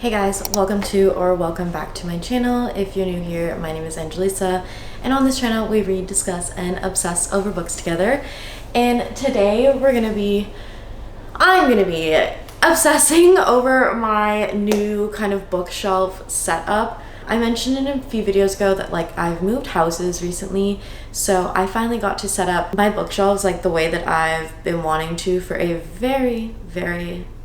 Hey guys, welcome back to my channel. If you're new here, my name is Angelisa, and on this channel we read, discuss, and obsess over books together. And today I'm gonna be obsessing over my new kind of bookshelf setup. I mentioned in a few videos ago that I've moved houses recently, so I finally got to set up my bookshelves the way that I've been wanting to for a very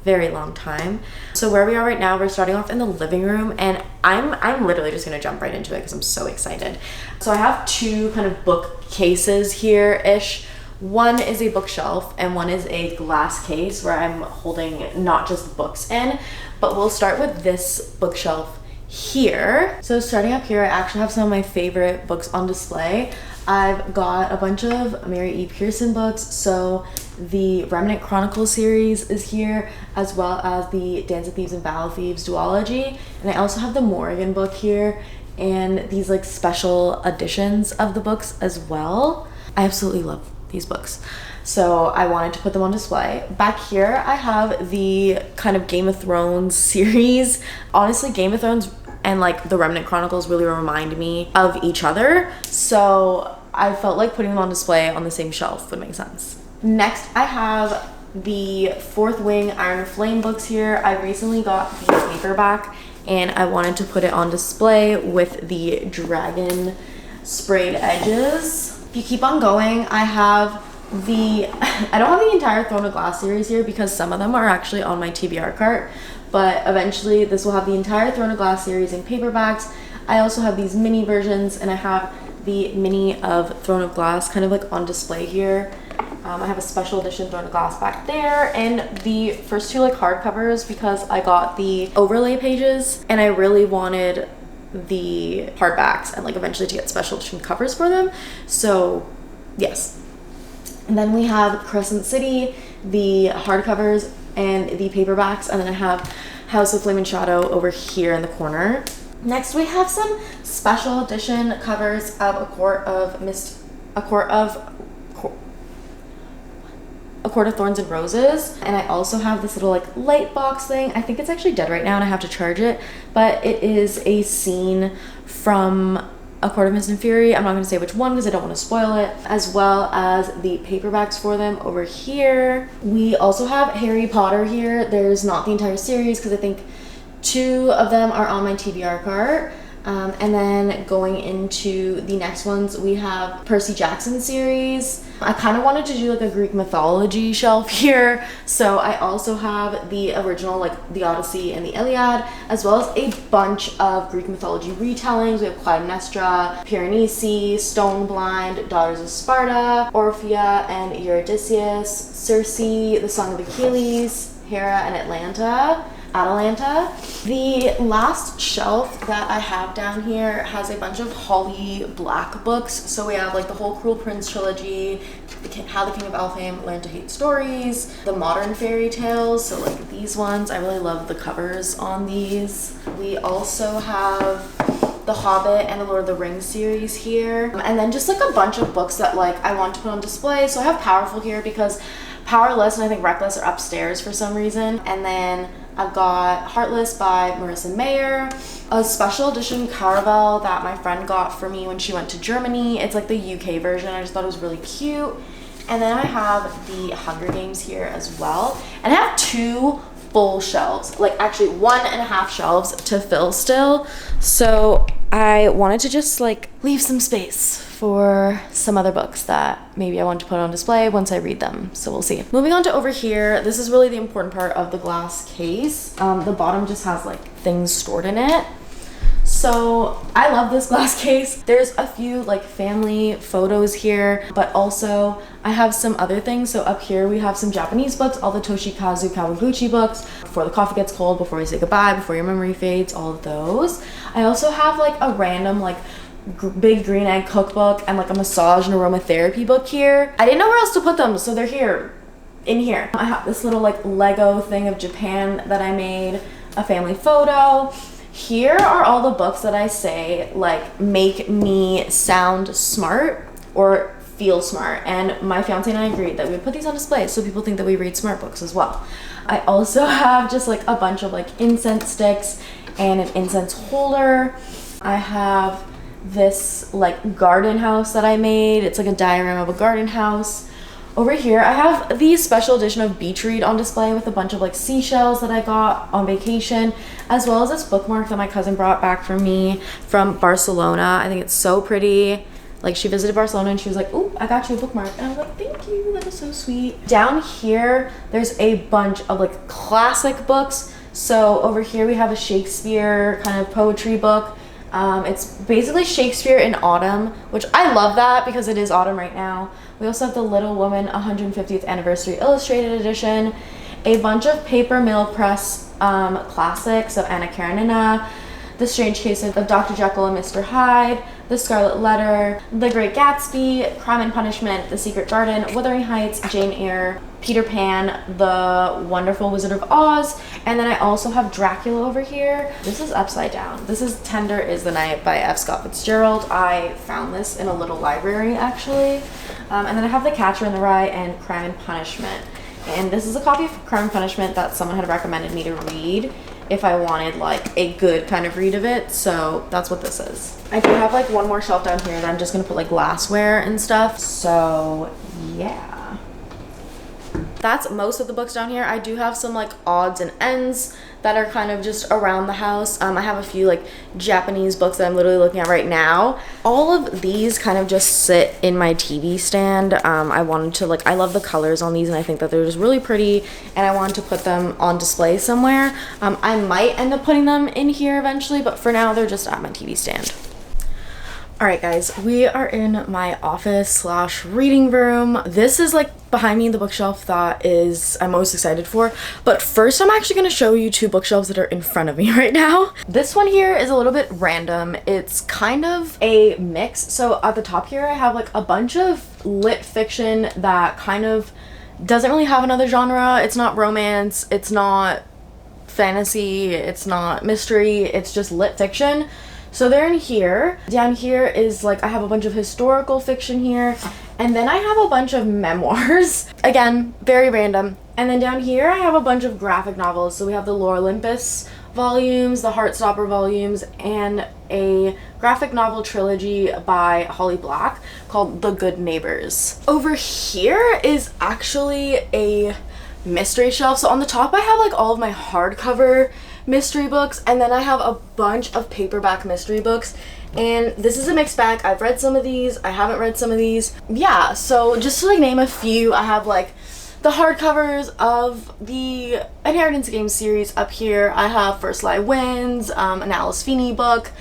long time. So where we are right now, we're starting off in the living room, and I'm literally just gonna jump right into it because I'm so excited. So I have two kind of bookcases here-ish. One is a bookshelf and one is a glass case where I'm holding not just books in, but we'll start with this bookshelf here. So starting up here, I actually have some of my favorite books on display. I've got a bunch of Mary E. Pearson books. So the Remnant Chronicles series is here, as well as the Dance of Thieves and Battle of Thieves duology. And I also have the Morrigan book here and these special editions of the books as well. I absolutely love these books, so I wanted to put them on display. Back here I have the kind of Game of Thrones series. Honestly, Game of Thrones and the Remnant Chronicles really remind me of each other, so I felt like putting them on display on the same shelf would make sense. Next, I have the Fourth Wing Iron Flame books here. I recently got the paperback and I wanted to put it on display with the dragon sprayed edges. If you keep on going, I have I don't have the entire Throne of Glass series here because some of them are actually on my TBR cart, but eventually this will have the entire Throne of Glass series in paperbacks. I also have these mini versions, and I have the mini of Throne of Glass kind of on display here. I have a special edition Throne of Glass back there, and the first two hardcovers because I got the overlay pages and I really wanted the hardbacks and eventually to get special edition covers for them. So yes. And then we have Crescent City, the hardcovers and the paperbacks, and then I have House of Flame and Shadow over here in the corner. Next we have some special edition covers of A Court of Thorns and Roses, and I also have this little light box thing. I think it's actually dead right now and I have to charge it, but it is a scene from A Court of Mist and Fury. I'm not going to say which one because I don't want to spoil it, as well as the paperbacks for them over here. We also have Harry Potter here. There's not the entire series because I think two of them are on my TBR cart. And then going into the next ones, we have Percy Jackson series. I kind of wanted to do a Greek mythology shelf here, so I also have the original the Odyssey and the Iliad, as well as a bunch of Greek mythology retellings. We have Clytemnestra, Piranesi, Stoneblind, Daughters of Sparta, Orphea and Eurydice, Circe, the Song of Achilles, Hera and Atalanta. The last shelf that I have down here has a bunch of Holly Black books. So we have the whole Cruel Prince trilogy, How the King of Elfhame Learned to Hate Stories, the modern fairy tales, so these ones. I really love the covers on these. We also have the Hobbit and the Lord of the Rings series here, and then just a bunch of books that I want to put on display. So I have Powerful here because Powerless and I think Reckless are upstairs for some reason, and then I've got Heartless by Marissa Mayer, a special edition Caravel that my friend got for me when she went to Germany. It's the UK version. I just thought it was really cute. And then I have the Hunger Games here as well. And I have two full shelves, actually 1.5 shelves to fill still. So I wanted to just leave some space for some other books that maybe I want to put on display once I read them. So we'll see. Moving on to over here, this is really the important part of the glass case. The bottom just has things stored in it. So I love this glass case. There's a few family photos here, but also I have some other things. So up here we have some Japanese books, all the Toshikazu Kawaguchi books, Before the Coffee Gets Cold, Before You Say Goodbye, Before Your Memory Fades, all of those. I also have a random big green egg cookbook and a massage and aromatherapy book here. I didn't know where else to put them, so they're here, in here. I have this little Lego thing of Japan that I made, a family photo. Here are all the books that I say make me sound smart or feel smart, and my fiance and I agreed that we would put these on display so people think that we read smart books as well. I also have just like a bunch of like incense sticks and an incense holder. I have this like garden house that I made. It's like a diagram of a garden house. Over here, I have the special edition of Beach Read on display with a bunch of like seashells that I got on vacation, as well as this bookmark that my cousin brought back for me from Barcelona. I think it's so pretty. Like, she visited Barcelona and she was like, "Ooh, I got you a bookmark." And I was like, "Thank you, that is so sweet." Down here, there's a bunch of like classic books. So over here we have a Shakespeare kind of poetry book. It's basically Shakespeare in autumn, which I love that because it is autumn right now. We also have the Little Woman 150th Anniversary Illustrated Edition, a bunch of Paper Mill Press classics, so Anna Karenina, The Strange Case of Dr. Jekyll and Mr. Hyde, The Scarlet Letter, The Great Gatsby, Crime and Punishment, The Secret Garden, Wuthering Heights, Jane Eyre, Peter Pan, The Wonderful Wizard of Oz, and then I also have Dracula over here. This is upside down. This is Tender is the Night by F. Scott Fitzgerald. I found this in a little library actually. And then I have The Catcher in the Rye and Crime and Punishment. And this is a copy of Crime and Punishment that someone had recommended me to read if I wanted like a good kind of read of it, so that's what this is. I do have like one more shelf down here that I'm just gonna put like glassware and stuff, so yeah. That's most of the books down here. I do have some like odds and ends that are kind of just around the house. I have a few like Japanese books that I'm literally looking at right now. All of these kind of just sit in my TV stand. I wanted to like, I love the colors on these and I think that they're just really pretty and I wanted to put them on display somewhere. I might end up putting them in here eventually, but for now they're just at my TV stand. Alright guys, we are in my office slash reading room. This is like behind me the bookshelf that I'm most excited for. But first I'm actually going to show you two bookshelves that are in front of me right now. This one here is a little bit random. It's kind of a mix. So at the top here I have like a bunch of lit fiction that kind of doesn't really have another genre. It's not romance, it's not fantasy, it's not mystery, it's just lit fiction. So they're in here. Down here is like, I have a bunch of historical fiction here. And then I have a bunch of memoirs. Again, very random. And then down here I have a bunch of graphic novels. So we have the Lore Olympus volumes, the Heartstopper volumes, and a graphic novel trilogy by Holly Black called The Good Neighbors. Over here is actually a mystery shelf. So on the top I have like all of my hardcover mystery books, and then I have a bunch of paperback mystery books, and this is a mixed bag. I've read some of these, I haven't read some of these. Yeah, so just to like name a few, I have like the hardcovers of the Inheritance Games series up here. I have First Lie Wins, an Alice Feeney book,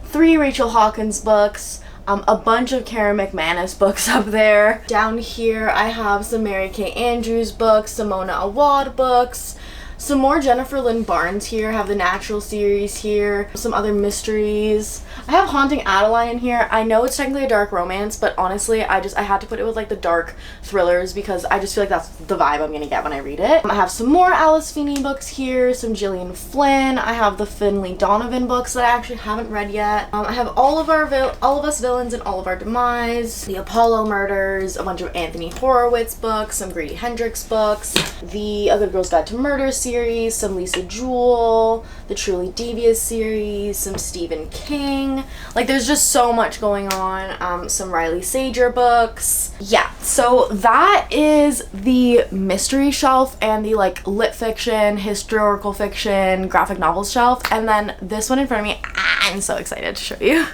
3 Rachel Hawkins books, a bunch of Karen McManus books up there. Down here I have some Mary Kay Andrews books, some Mona Awad books, some more Jennifer Lynn Barnes here. I have the Natural series here, some other mysteries. I have Haunting Adeline in here. I know it's technically a dark romance, but honestly I had to put it with like the dark thrillers because I just feel like that's the vibe I'm gonna get when I read it. I have some more Alice Feeney books here, some Gillian Flynn. I have the Finley Donovan books that I actually haven't read yet. I have All of Us Villains and All of Our Demise, the Apollo Murders, a bunch of Anthony Horowitz books, some Grady Hendrix books, the A Good Girl's Guide to Murder series, some Lisa Jewell, the Truly Devious series, some Stephen King. Like, there's just so much going on. Some Riley Sager books. Yeah, so that is the mystery shelf and the like lit fiction, historical fiction, graphic novels shelf, and then this one in front of me. I'm so excited to show you.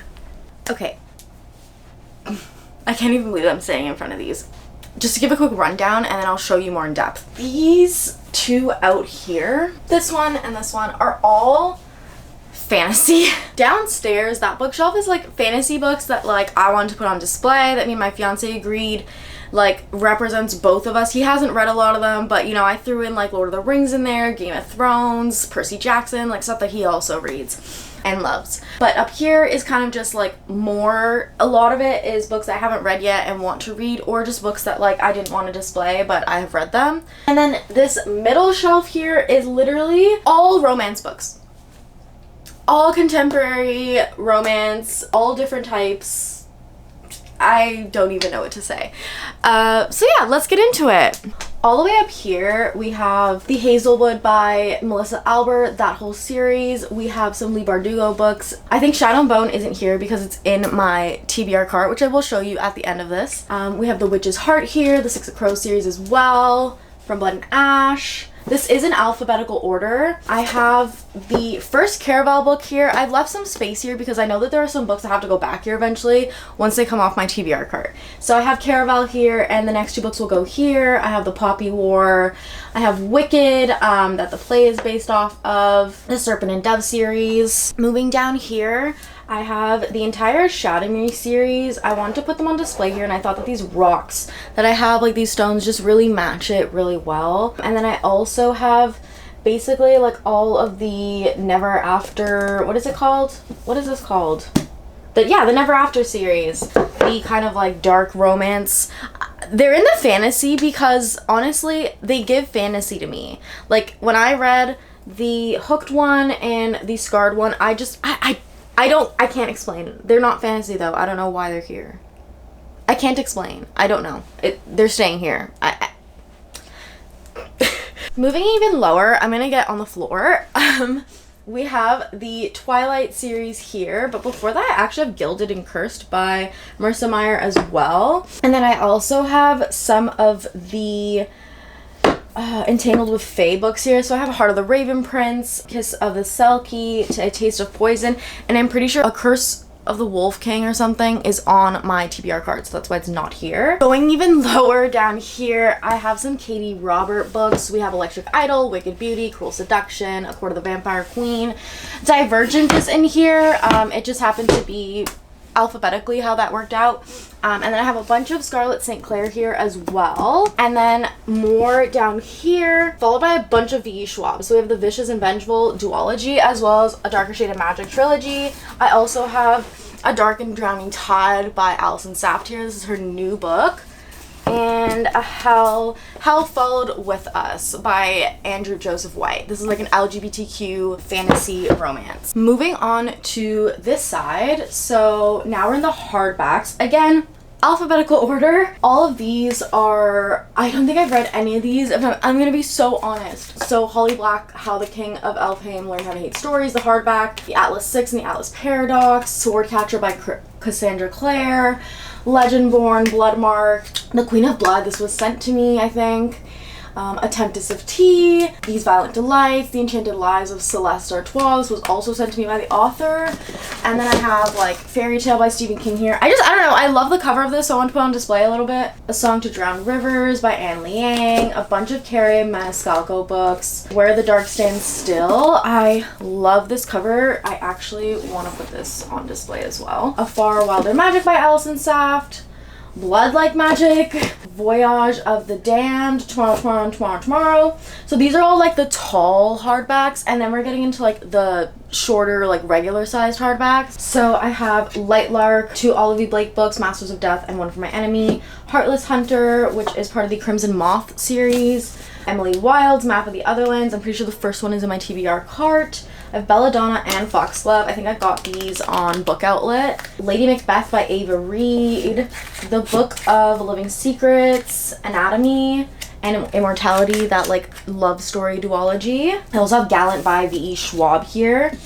Okay, I can't even believe I'm standing in front of these. Just to give a quick rundown and then I'll show you more in depth. These two out here, this one and this one, are all fantasy. Downstairs, that bookshelf is like fantasy books that like I wanted to put on display, that me and my fiance agreed like represents both of us. He hasn't read a lot of them, but you know, I threw in like Lord of the Rings in there, Game of Thrones, Percy Jackson, like stuff that he also reads and loves. But up here is kind of just like more, a lot of it is books I haven't read yet and want to read, or just books that like I didn't want to display but I have read them. And then this middle shelf here is literally all romance books. All contemporary romance, all different types. I don't even know what to say. So yeah, let's get into it. All the way up here, we have The Hazelwood by Melissa Albert, that whole series. We have some Leigh Bardugo books. I think Shadow and Bone isn't here because it's in my TBR cart, which I will show you at the end of this. We have The Witch's Heart here, the Six of Crows series as well, From Blood and Ash. This is in alphabetical order. I have the first Caraval book here. I've left some space here because I know that there are some books that have to go back here eventually once they come off my TBR cart. So I have Caraval here, and the next two books will go here. I have The Poppy War. I have Wicked, that the play is based off of, the Serpent and Dove series. Moving down here, I have the entire Shadowmere series. I wanted to put them on display here, and I thought that these rocks that I have, like these stones, just really match it really well. And then I also have basically like all of the Never After, what is it called? What is this called? The Never After series. The kind of like dark romance. They're in the fantasy because honestly, they give fantasy to me. Like when I read the Hooked one and the Scarred one, I can't explain. They're not fantasy though. I don't know why they're here. I can't explain. I don't know. They're staying here. Moving even lower, I'm gonna get on the floor. We have the Twilight series here, but before that I actually have Gilded and Cursed by Marissa Meyer as well. And then I also have some of the Entangled with Fae books here. So I have Heart of the Raven Prince, Kiss of the Selkie, A Taste of Poison, and I'm pretty sure A Curse of the Wolf King or something is on my TBR card, so that's why it's not here. Going even lower down here, I have some Katie Robert books. We have Electric Idol, Wicked Beauty, Cruel Seduction, A Court of the Vampire Queen. Divergent is in here. It just happened to be alphabetically how that worked out. And then I have a bunch of Scarlet St. Clair here as well. And then more down here, followed by a bunch of V.E. Schwab. So we have the Vicious and Vengeful duology, as well as a Darker Shade of Magic trilogy. I also have A Dark and Drowning Tide by Alison Saft here. This is her new book. And a Hell Followed With Us by Andrew Joseph White. This is like an LGBTQ fantasy romance. Moving on to this side, so now we're in the hardbacks. Again, alphabetical order. All of these are, I don't think I've read any of these, if I'm gonna be so honest. So Holly Black, How the King of Elfhame Learned How to Hate Stories, the hardback, The Atlas Six and the Atlas Paradox, Swordcatcher by Cassandra Clare, Legendborn, Bloodmark, The Queen of Blood, this was sent to me, I think. A Tempest of Tea, These Violent Delights, The Enchanted Lives of Celeste Artois. This was also sent to me by the author. And then I have like Fairy Tale by Stephen King here. I don't know, I love the cover of this, so I want to put on display a little bit. A Song to Drown Rivers by Anne Liang, a bunch of Carrie Maniscalco books, Where the Dark Stands Still. I love this cover. I actually want to put this on display as well. A Far Wilder Magic by Alison Saft, Blood Like Magic, Voyage of the Damned, Tomorrow. So these are all like the tall hardbacks, and then we're getting into like the shorter, like regular sized hardbacks. So I have Light Lark, 2 Olivia Blake books, Masters of Death and One for My Enemy, Heartless Hunter, which is part of the Crimson Moth series, Emily Wilde's Map of the Otherlands. I'm pretty sure the first one is in my TBR cart. I have Belladonna and Foxglove. I think I got these on Book Outlet. Lady Macbeth by Ava Reed. The Book of Living Secrets, Anatomy, and Immortality, that like love story duology. I also have Gallant by V.E. Schwab here.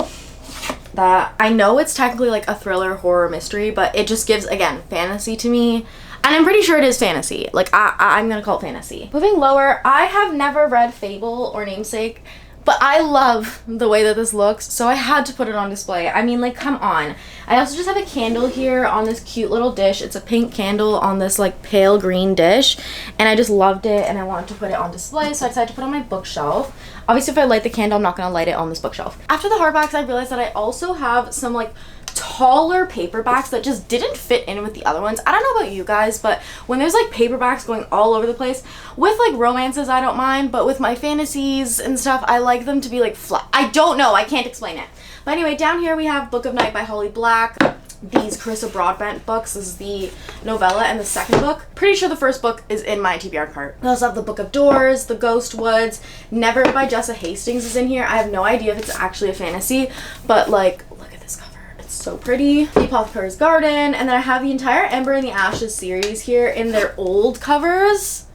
That I know it's technically like a thriller horror mystery, but it just gives, again, fantasy to me. And I'm pretty sure it is fantasy. Like, I'm gonna call it fantasy. Moving lower, I have never read Fable or Namesake, but I love the way that this looks, so I had to put it on display. I mean, like, come on. I also just have a candle here on this cute little dish. It's a pink candle on this, like, pale green dish, and I just loved it, and I wanted to put it on display, so I decided to put it on my bookshelf. Obviously, if I light the candle, I'm not gonna light it on this bookshelf. After the hardbacks, I realized that I also have some, like, taller paperbacks that just didn't fit in with the other ones. I don't know about you guys, but when there's like paperbacks going all over the place, with like romances I don't mind, but with my fantasies and stuff, I like them to be like flat. I don't know, I can't explain it. But anyway, down here we have Book of Night by Holly Black, these Carissa Broadbent books. This is the novella and the second book. Pretty sure the first book is in my TBR cart. I also have The Book of Doors, The Ghost Woods, Never by Jessa Hastings is in here. I have no idea if it's actually a fantasy, but like, look at this cover. It's so pretty. The Apothecary's Garden. And then I have the entire Ember and the Ashes series here in their old covers.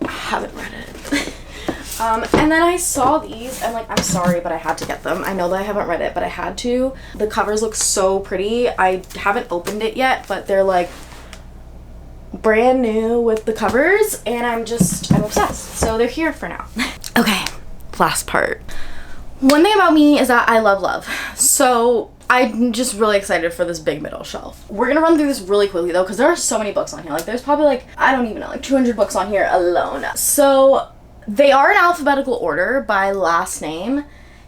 I haven't read it. And then I saw these and like, I'm sorry, but I had to get them. I know that I haven't read it, but I had to. The covers look so pretty. I haven't opened it yet, but they're like brand new with the covers, and I'm obsessed. So they're here for now. Okay, last part. One thing about me is that I love. So I'm just really excited for this big middle shelf. We're gonna run through this really quickly though, because there are so many books on here. Like there's probably like, I don't even know, like 200 books on here alone. So they are in alphabetical order by last name,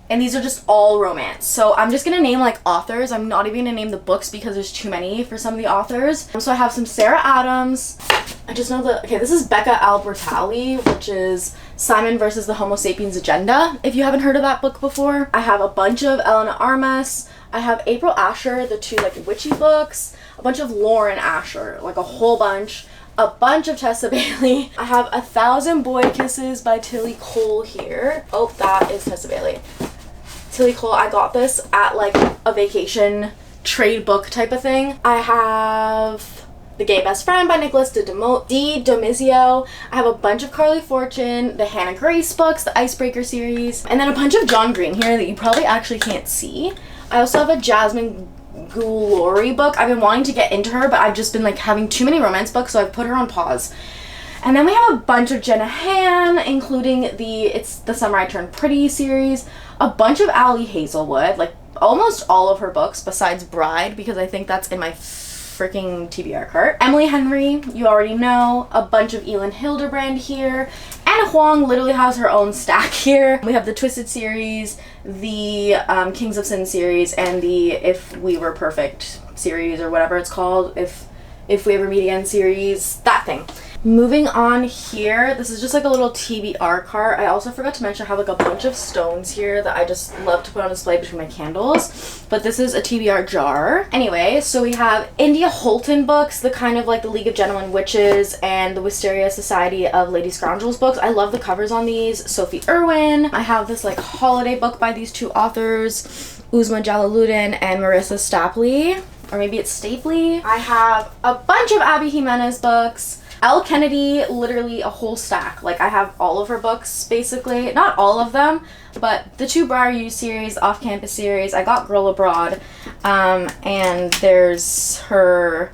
and these are just all romance. So I'm just gonna name like authors. I'm not even gonna name the books because there's too many for some of the authors. So I have some Sarah Adams. I just know okay, this is Becca Albertalli, which is Simon versus the Homo Sapiens Agenda, if you haven't heard of that book before. I have a bunch of Elena Armas. I have April Asher, the two like witchy books. A bunch of Lauren Asher, like a whole bunch. A bunch of Tessa Bailey. I have 1,000 Boy Kisses by Tilly Cole here. Oh, that is Tessa Bailey. Tilly Cole, I got this at like a vacation trade book type of thing. I have The Gay Best Friend by Nicholas D. Domizio. I have a bunch of Carly Fortune, the Hannah Grace books, the Icebreaker series, and then a bunch of John Green here that you probably actually can't see. I also have a Jasmine Gulori book. I've been wanting to get into her, but I've just been like having too many romance books, so I've put her on pause. And then we have a bunch of Jenna Han, including It's the Summer I Turned Pretty series, a bunch of Allie Hazelwood, like almost all of her books besides Bride, because I think that's in my freaking TBR cart. Emily Henry, you already know. A bunch of Elin Hilderbrand here. Anna Huang literally has her own stack here. We have the Twisted series, the Kings of Sin series, and the If We Were Perfect series, or whatever it's called. If We Ever Meet Again series. That thing. Moving on here, this is just like a little TBR cart. I also forgot to mention I have like a bunch of stones here that I just love to put on display between my candles. But this is a TBR jar. Anyway, so we have India Holton books, the kind of like the League of Gentlemen Witches and the Wisteria Society of Lady Scoundrels books. I love the covers on these. Sophie Irwin. I have this like holiday book by these two authors, Uzma Jalaluddin and Marissa Stapley. Or maybe it's Stapley. I have a bunch of Abby Jimenez books. Elle Kennedy, literally a whole stack. Like I have all of her books basically. Not all of them, but the two Briar U series, Off Campus series. I got Girl Abroad. And there's her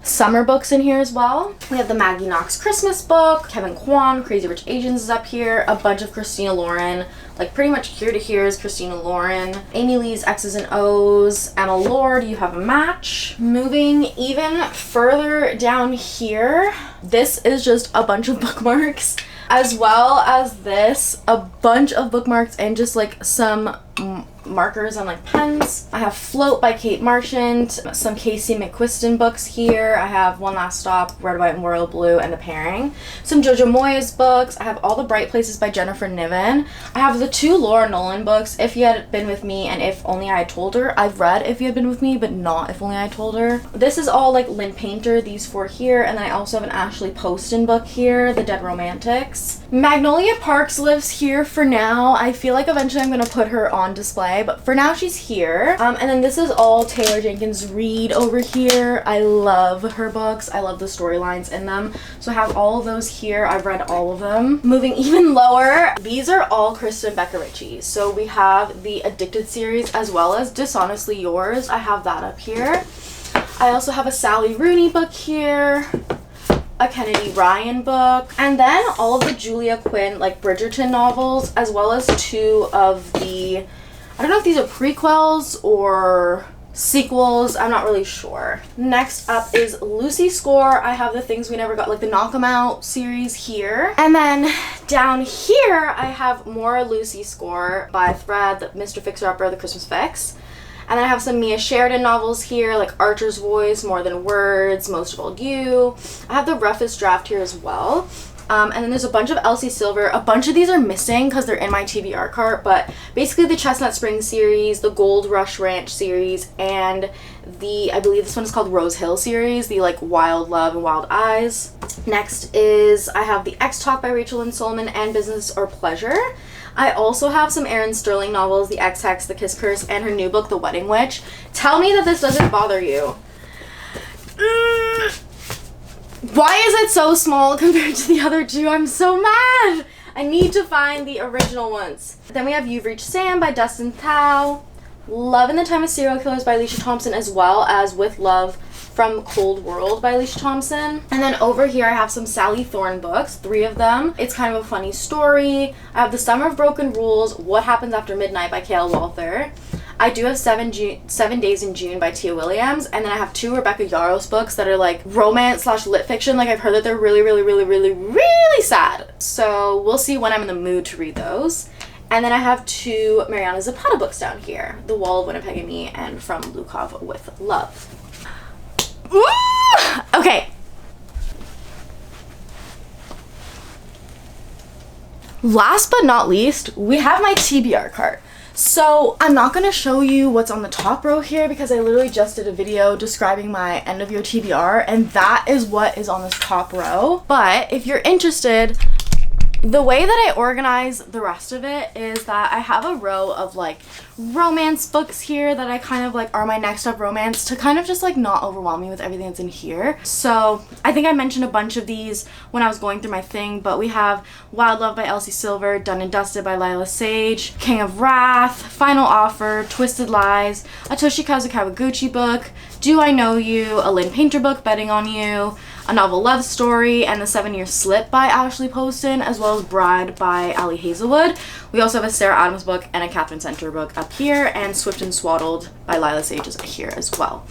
summer books in here as well. We have the Maggie Knox Christmas book. Kevin Kwan, Crazy Rich Asians is up here. A bunch of Christina Lauren. Like pretty much here to here is Christina Lauren. Amy Lee's X's and O's. Emma Lord, You Have a Match. Moving even further down here, this is just a bunch of bookmarks, as well as this, a bunch of bookmarks and just like some markers and like pens. I have Float by Kate Marchant, some Casey McQuiston books here. I have One Last Stop, Red, White, and Royal Blue, and The Pairing. Some Jojo Moyes books. I have all the Bright Places by Jennifer Niven. I have the two Laura Nolan books, If You Had Been With Me and If Only I Had Told Her. I've read If You Had Been With Me, but not If Only I Had Told Her. This is all like Lynn Painter, these four here, and then I also have an Ashley Poston book here, The Dead Romantics. Magnolia Parks lives here for now. I feel like eventually I'm going to put her on display, but for now she's here. And then this is all Taylor Jenkins Reid over here. I love her books. I love the storylines in them. So I have all of those here. I've read all of them. Moving even lower, these are all Kristen Becker Ritchie. So we have the Addicted series as well as Dishonestly Yours. I have that up here. I also have a Sally Rooney book here, a Kennedy Ryan book, and then all of the Julia Quinn like Bridgerton novels, as well as two of the, I don't know if these are prequels or sequels, I'm not really sure. Next up is Lucy Score. I have the Things We Never Got, like the Knock 'Em Out series here. And then down here I have more Lucy Score by Thread, the Mr. Fixer-Upper, the Christmas Fix. And then I have some Mia Sheridan novels here, like Archer's Voice, More Than Words, Most of All You. I have the Roughest Draft here as well. And then there's a bunch of Elsie Silver. A bunch of these are missing because they're in my TBR cart, but basically the Chestnut Springs series, the Gold Rush Ranch series, and the, I believe this one is called Rose Hill series, the like Wild Love and Wild Eyes. Next is, I have the X Talk by Rachel Lynn Solomon and Business or Pleasure. I also have some Erin Sterling novels, The Ex-Hex, The Kiss Curse, and her new book, The Wedding Witch. Tell me that this doesn't bother you. Why is it so small compared to the other two? I'm so mad! I need to find the original ones. Then we have You've Reached Sam by Dustin Thau. Love in the Time of Serial Killers by Alicia Thompson, as well as With Love from Cold World by Alicia Thompson. And then over here I have some Sally Thorne books, 3 of them. It's kind of a funny story. I have The Summer of Broken Rules, What Happens After Midnight by Kale Walther. I do have 7 Days in June by Tia Williams, and then I have 2 Rebecca Yarros books that are like romance / lit fiction. Like, I've heard that they're really sad. So we'll see when I'm in the mood to read those. And then I have 2 Mariana Zapata books down here, The Wall of Winnipeg and Me and From Lukov with Love. Ooh! Okay. Last but not least, we have my TBR cart. So I'm not going to show you what's on the top row here because I literally just did a video describing my end of year TBR, and that is what is on this top row. But if you're interested, the way that I organize the rest of it is that I have a row of like romance books here that I kind of like are my next up romance to kind of just like not overwhelm me with everything that's in here. So I think I mentioned a bunch of these when I was going through my thing, but we have Wild Love by Elsie Silver, Done and Dusted by Lila Sage, King of Wrath, Final Offer, Twisted Lies, a Toshikazu Kawaguchi book, Do I Know You, a Lynn Painter book, Betting on You, a novel love story, and The 7-Year Slip by Ashley Poston, as well as Bride by Ali Hazelwood. We also have a Sarah Adams book and a Catherine Center book up here, and Swift and Swaddled by Lila Sage is here as well.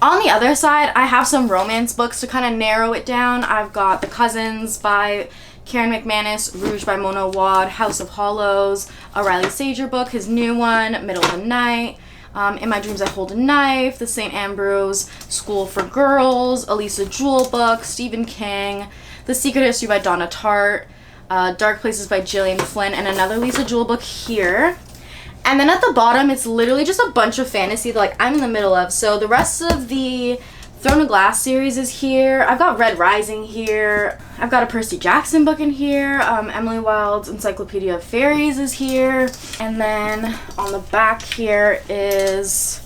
On the other side, I have some romance books to kind of narrow it down. I've got The Cousins by Karen McManus, Rouge by Mona Wad, House of Hollows, a Riley Sager book, his new one, Middle of the Night, In My Dreams I Hold a Knife, The St. Ambrose School for Girls, a Lisa Jewell book, Stephen King, The Secret History by Donna Tartt, Dark Places by Gillian Flynn, and another Lisa Jewell book here. And then at the bottom, it's literally just a bunch of fantasy that like I'm in the middle of. So the rest of the Throne of Glass series is here. I've got Red Rising here. I've got a Percy Jackson book in here. Emily Wilde's Encyclopedia of Fairies is here. And then on the back here is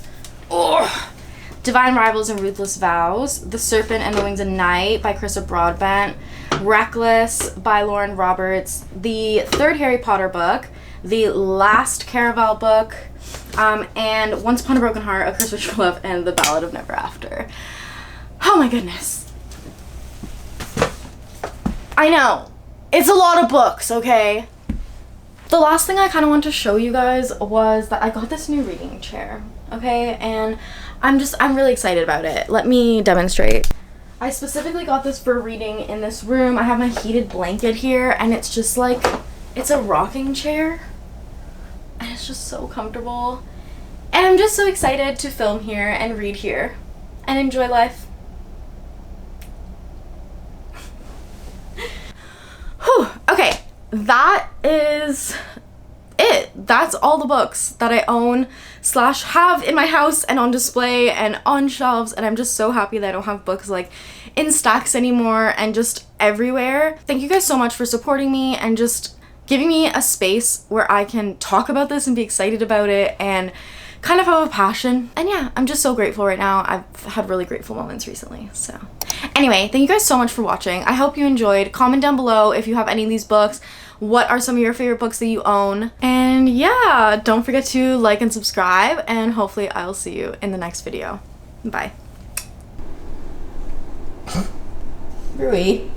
Divine Rivals and Ruthless Vows, The Serpent and the Wings of Night by Carissa Broadbent, Reckless by Lauren Roberts, the 3rd Harry Potter book, the last Caraval book, and Once Upon a Broken Heart, A Curse for True Love, and The Ballad of Never After. Oh my goodness. I know. It's a lot of books, okay? The last thing I kind of want to show you guys was that I got this new reading chair, okay? And I'm really excited about it. Let me demonstrate. I specifically got this for reading in this room. I have my heated blanket here, and it's just like, it's a rocking chair. And it's just so comfortable. And I'm just so excited to film here and read here and enjoy life. Whew, okay, that is it. That's all the books that I own / have in my house and on display and on shelves, and I'm just so happy that I don't have books like in stacks anymore and just everywhere. Thank you guys so much for supporting me and just giving me a space where I can talk about this and be excited about it and kind of have a passion. And yeah, I'm just so grateful right now. I've had really grateful moments recently. So anyway, thank you guys so much for watching. I hope you enjoyed. Comment down below if you have any of these books. What are some of your favorite books that you own? And yeah, don't forget to like and subscribe, and hopefully I'll see you in the next video. Bye. Rui.